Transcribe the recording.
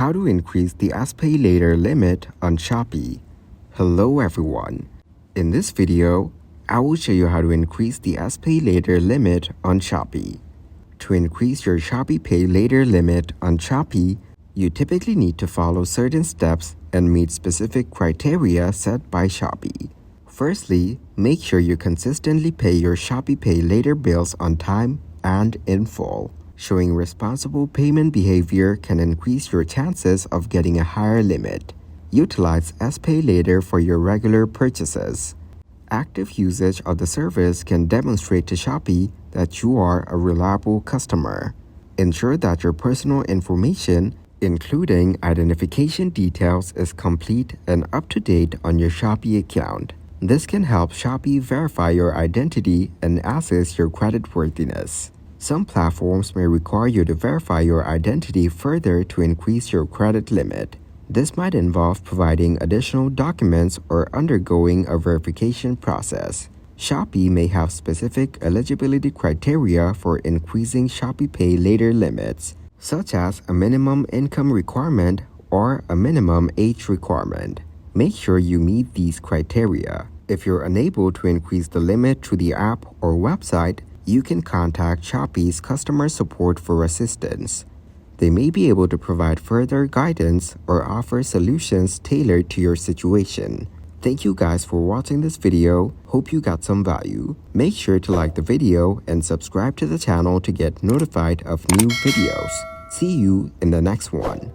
How to increase the Spaylater limit on Shopee. Hello everyone. In this video, I will show you how to increase the Spaylater limit on Shopee. To increase your Shopee Pay Later limit on Shopee, you typically need to follow certain steps and meet specific criteria set by Shopee. Firstly, make sure you consistently pay your Shopee Pay Later bills on time and in full. Showing responsible payment behavior can increase your chances of getting a higher limit. Utilize Spaylater for your regular purchases. Active usage of the service can demonstrate to Shopee that you are a reliable customer. Ensure that your personal information, including identification details, is complete and up-to-date on your Shopee account. This can help Shopee verify your identity and assess your creditworthiness. Some platforms may require you to verify your identity further to increase your credit limit. This might involve providing additional documents or undergoing a verification process. Shopee may have specific eligibility criteria for increasing Shopee Pay Later limits, such as a minimum income requirement or a minimum age requirement. Make sure you meet these criteria. If you're unable to increase the limit through the app or website, you can contact Shopee's customer support for assistance. They may be able to provide further guidance or offer solutions tailored to your situation. Thank you guys for watching this video. Hope you got some value. Make sure to like the video and subscribe to the channel to get notified of new videos. See you in the next one.